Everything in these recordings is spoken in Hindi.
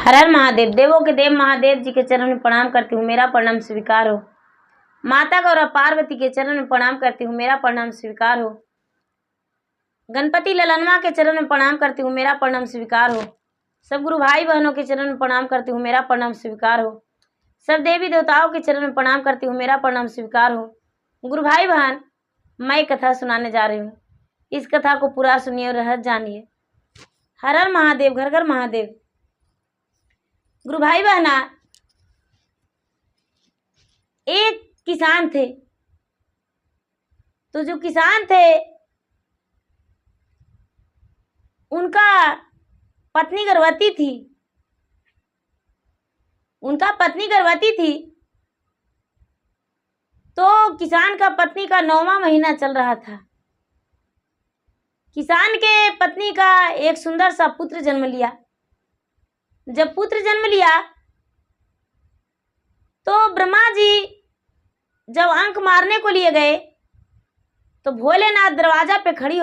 हर हर महादेव। देवों के देव महादेव जी के चरण में प्रणाम करती हूँ, मेरा प्रणाम स्वीकार हो। माता गौरा पार्वती के चरण में प्रणाम करती हूँ, मेरा प्रणाम स्वीकार हो। गणपति ललनवा के चरण में प्रणाम करती हूँ, मेरा प्रणाम स्वीकार हो। सब गुरु भाई बहनों के चरण में प्रणाम करती हूँ, मेरा प्रणाम स्वीकार हो। सब देवी देवताओं के चरण में प्रणाम करती हूँ, मेरा प्रणाम स्वीकार हो। गुरु भाई बहन, मैं कथा सुनाने जा रही हूँ, इस कथा को पूरा सुनिए और रहस्य जानिए। हर हर महादेव, घर घर महादेव। गुरु भाई बहना, एक किसान थे। तो जो किसान थे उनका पत्नी गर्भवती थी। तो किसान का पत्नी का 9वां महीना चल रहा था। किसान के पत्नी का एक सुंदर सा पुत्र जन्म लिया। जब पुत्र जन्म लिया तो ब्रह्मा जी जब अंक मारने को लिए गए तो भोलेनाथ दरवाजा पे खड़ी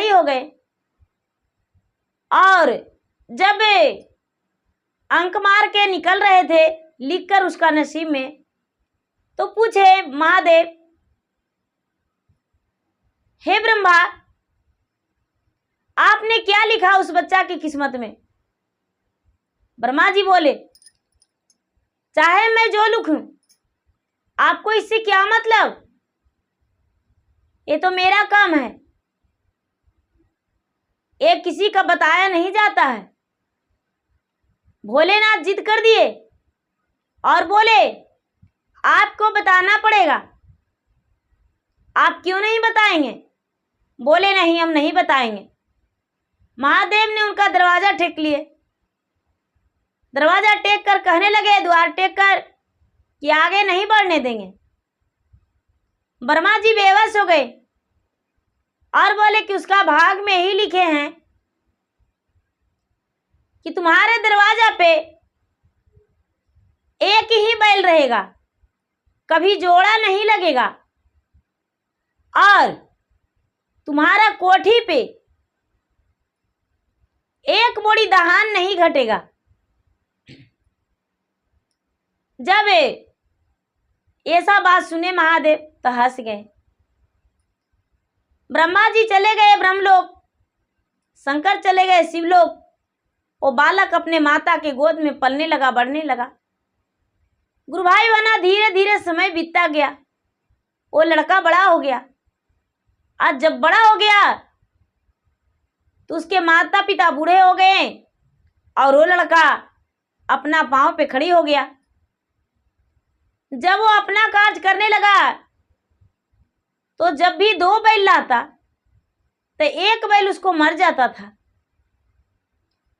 हो गए। और जब अंक मार के निकल रहे थे, लिखकर उसका नसीब में, तो पूछे महादेव, हे ब्रह्मा, आपने क्या लिखा उस बच्चा की किस्मत में? ब्रह्मा जी बोले, चाहे मैं जो लिखूं, आपको इससे क्या मतलब? ये तो मेरा काम है, ये किसी का बताया नहीं जाता है। भोलेनाथ जिद कर दिए और बोले, आपको बताना पड़ेगा। आप क्यों नहीं बताएंगे? बोले, नहीं, हम नहीं बताएंगे। महादेव ने उनका दरवाजा टेक लिए। दरवाजा टेक कर कहने लगे, द्वार टेक कर, कि आगे नहीं बढ़ने देंगे। ब्रह्मा जी बेबस हो गए और बोले कि उसका भाग में ही लिखे हैं कि तुम्हारे दरवाजा पे एक ही बैल रहेगा, कभी जोड़ा नहीं लगेगा, और तुम्हारा कोठी पे एक बोरी धान नहीं घटेगा। जब ऐसा बात सुने महादेव तो हंस गए। ब्रह्मा जी चले गए ब्रह्मलोक, शंकर चले गए शिवलोक। वो बालक अपने माता के गोद में पलने लगा, बढ़ने लगा। गुरु भाई बना, धीरे धीरे समय बीतता गया। वो लड़का बड़ा हो गया। आज जब बड़ा हो गया तो उसके माता पिता बूढ़े हो गए और वो लड़का अपना पांव पे खड़ी हो गया। जब वो अपना कार्य करने लगा तो जब भी 2 बैल लाता तो एक बैल उसको मर जाता था,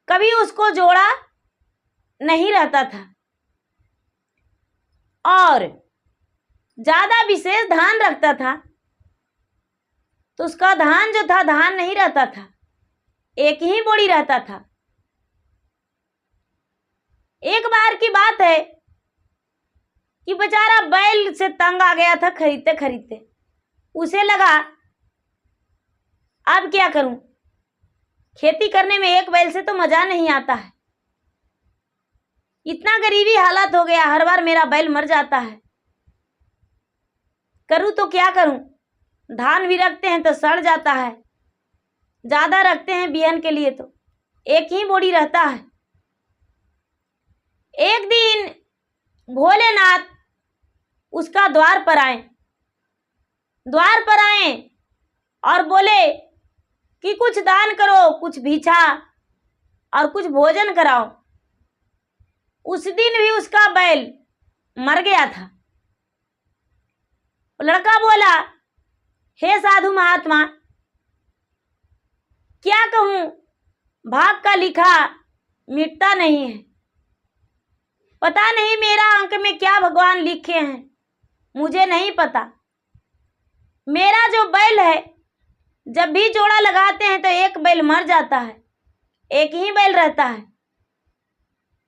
कभी उसको जोड़ा नहीं रहता था। और ज्यादा विशेष धान रखता था तो उसका धान जो था, धान नहीं रहता था, एक ही बोरी रहता था। एक बार की बात है कि बेचारा बैल से तंग आ गया था खरीदते खरीदते। उसे लगा, अब क्या करूं, खेती करने में एक बैल से तो मजा नहीं आता है। इतना गरीबी हालत हो गया, हर बार मेरा बैल मर जाता है। करूं तो क्या करूं? धान भी रखते हैं तो सड़ जाता है, ज्यादा रखते हैं बिहन के लिए तो एक ही बोरी रहता है। एक दिन भोलेनाथ उसका द्वार पर आए और बोले कि कुछ दान करो, कुछ भिक्षा और कुछ भोजन कराओ। उस दिन भी उसका बैल मर गया था। लड़का बोला, हे साधु महात्मा, क्या कहूं, भाग का लिखा मिटता नहीं है। पता नहीं मेरा अंक में क्या भगवान लिखे हैं, मुझे नहीं पता। मेरा जो बैल है, जब भी जोड़ा लगाते हैं तो एक बैल मर जाता है, एक ही बैल रहता है।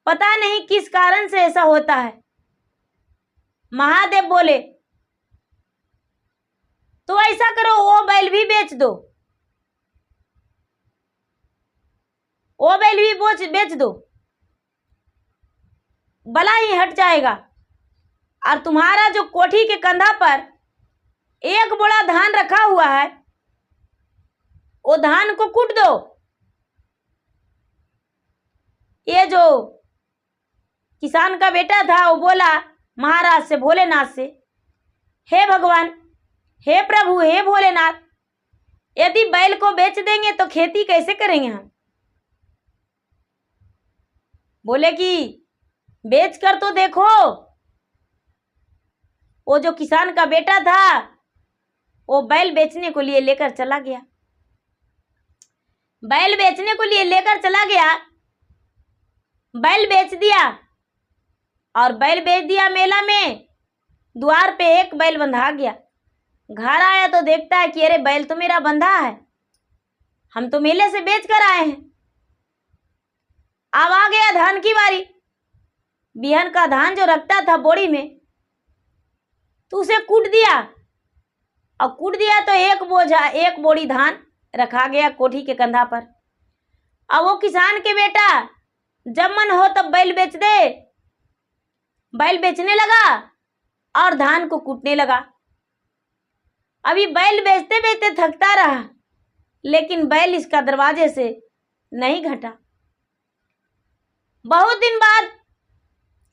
पता नहीं किस कारण से ऐसा होता है। महादेव बोले, तो ऐसा करो, वो बैल भी बेच दो। वो बैल भी बेच दो, भला ही हट जाएगा। और तुम्हारा जो कोठी के कंधा पर एक बोरा धान रखा हुआ है, वो धान को कूट दो। ये जो किसान का बेटा था वो बोला महाराज से, भोलेनाथ से, हे भगवान, हे प्रभु, हे भोलेनाथ, यदि बैल को बेच देंगे तो खेती कैसे करेंगे हम? बोले कि बेच कर तो देखो। वो जो किसान का बेटा था वो बैल बेचने को लिए लेकर चला गया। बैल बेचने को लिए लेकर चला गया, बैल बेच दिया। और बैल बेच दिया मेला में, द्वार पे एक बैल बंधा गया। घर आया तो देखता है कि अरे बैल तो मेरा बंधा है, हम तो मेले से बेच कर आए हैं। अब आ गया धान की बारी। बिहन का धान जो रखता था बोरी में, तो उसे कूट दिया। और कूट दिया तो एक बोरी धान रखा गया कोठी के कंधा पर। अब वो किसान के बेटा जब मन हो तब बैल बेच दे। बैल बेचने लगा और धान को कूटने लगा। अभी बैल बेचते बेचते थकता रहा, लेकिन बैल इसका दरवाजे से नहीं घटा। बहुत दिन बाद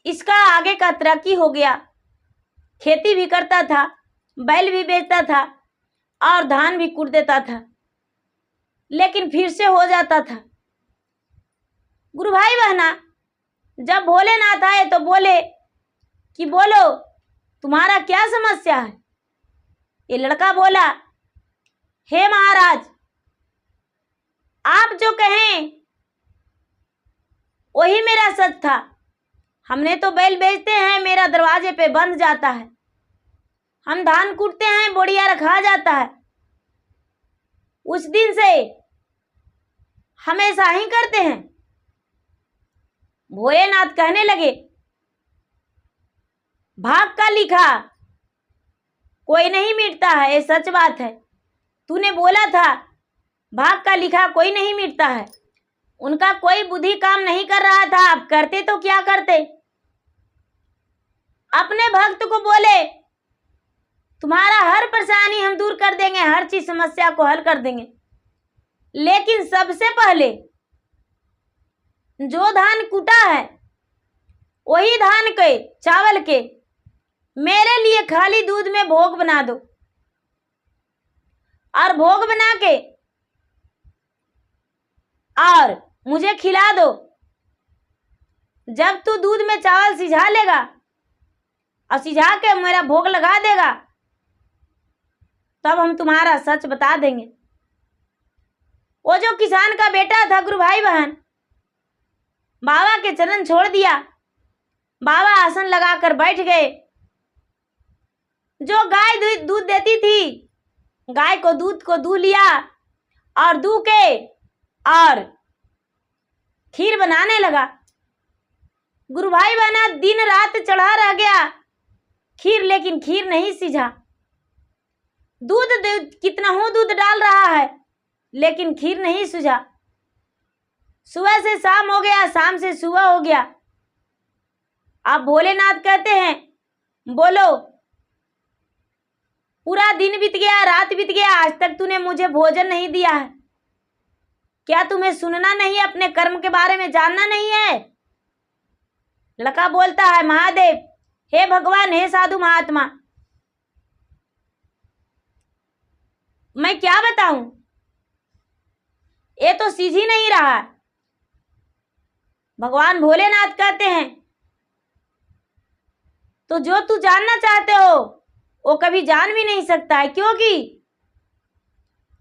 इसका आगे का तरक्की हो गया, खेती भी करता था, बैल भी बेचता था और धान भी कूट देता था, लेकिन फिर से हो जाता था। गुरु भाई बहना, जब भोलेनाथ आए तो बोले कि बोलो तुम्हारा क्या समस्या है? ये लड़का बोला, हे महाराज, आप जो कहें वही मेरा सच था। हमने तो बैल बेचते हैं, मेरा दरवाजे पे बंध जाता है। हम धान कूटते हैं, बोरिया रखा जाता है। उस दिन से हमेशा ही करते हैं। भोलेनाथ कहने लगे, भाग का लिखा कोई नहीं मिटता है, ये सच बात है। तूने बोला था भाग का लिखा कोई नहीं मिटता है। उनका कोई बुद्धि काम नहीं कर रहा था, अब करते तो क्या करते। अपने भक्त को बोले, तुम्हारा हर परेशानी हम दूर कर देंगे, हर चीज समस्या को हल कर देंगे, लेकिन सबसे पहले जो धान कूटा है वही धान के चावल के मेरे लिए खाली दूध में भोग बना दो। और भोग बना के और मुझे खिला दो। जब तू दूध में चावल सिझा लेगा और सिझा के मेरा भोग लगा देगा, तब हम तुम्हारा सच बता देंगे। वो जो किसान का बेटा था, गुरु भाई बहन, बाबा के चरण छोड़ दिया। बाबा आसन लगाकर बैठ गए। जो गाय दूध देती थी, गाय को दूध को दूह लिया और दूह के और खीर बनाने लगा। गुरु भाई बहना, दिन रात चढ़ा रह गया खीर, लेकिन खीर नहीं सिझा। दूध कितना हो दूध डाल रहा है, लेकिन खीर नहीं सूझा। सुबह से शाम हो गया, शाम से सुबह हो गया। अब भोलेनाथ कहते हैं, बोलो पूरा दिन बीत गया, रात बीत गया, आज तक तूने मुझे भोजन नहीं दिया है। क्या तुम्हें सुनना नहीं, अपने कर्म के बारे में जानना नहीं है? लड़का बोलता है, महादेव, हे भगवान, हे साधु महात्मा, मैं क्या बताऊं, ये तो सीझ ही नहीं रहा। भगवान भोलेनाथ कहते हैं, तो जो तू जानना चाहते हो वो कभी जान भी नहीं सकता है, क्योंकि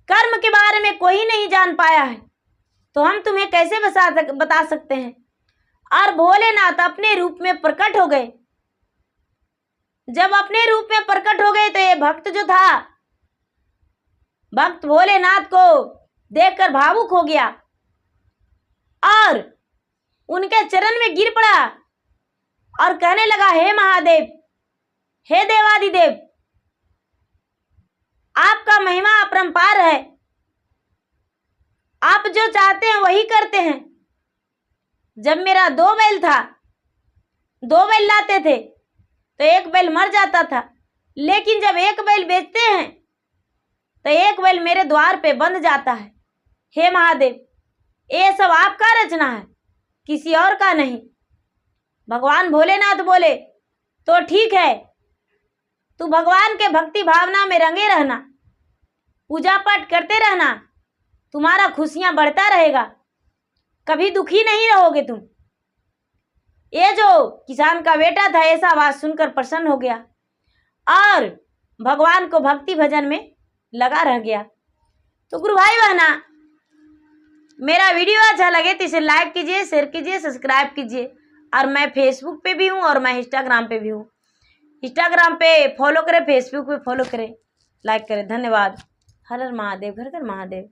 कर्म के बारे में कोई नहीं जान पाया है, तो हम तुम्हें कैसे बता सकते हैं। और भोलेनाथ अपने रूप में प्रकट हो गए। जब अपने रूप में प्रकट हो गए तो ये भक्त जो था, भक्त भोलेनाथ को देखकर भावुक हो गया और उनके चरण में गिर पड़ा और कहने लगा, हे महादेव, हे देवादिदेव, आपका महिमा अपरंपार है। आप जो चाहते हैं वही करते हैं। जब मेरा 2 बैल था, 2 बैल लाते थे तो 1 बैल मर जाता था, लेकिन जब 1 बैल बेचते हैं तो 1 बैल मेरे द्वार पे बंध जाता है। हे महादेव, ये सब आपका रचना है, किसी और का नहीं। भगवान भोलेनाथ बोले तो ठीक है, तू भगवान के भक्ति भावना में रंगे रहना, पूजा पाठ करते रहना, तुम्हारा खुशियां बढ़ता रहेगा, कभी दुखी नहीं रहोगे तुम। ये जो किसान का बेटा था ऐसा आवाज सुनकर प्रसन्न हो गया और भगवान को भक्ति भजन में लगा रह गया। तो गुरु भाई बहना, मेरा वीडियो अच्छा लगे तो इसे लाइक कीजिए, शेयर कीजिए, सब्सक्राइब कीजिए। और मैं फेसबुक पे भी हूँ और मैं इंस्टाग्राम पे भी हूँ। इंस्टाग्राम पे फॉलो करें, फेसबुक पे फॉलो करें, लाइक करें। धन्यवाद। हर हर महादेव, घर घर महादेव।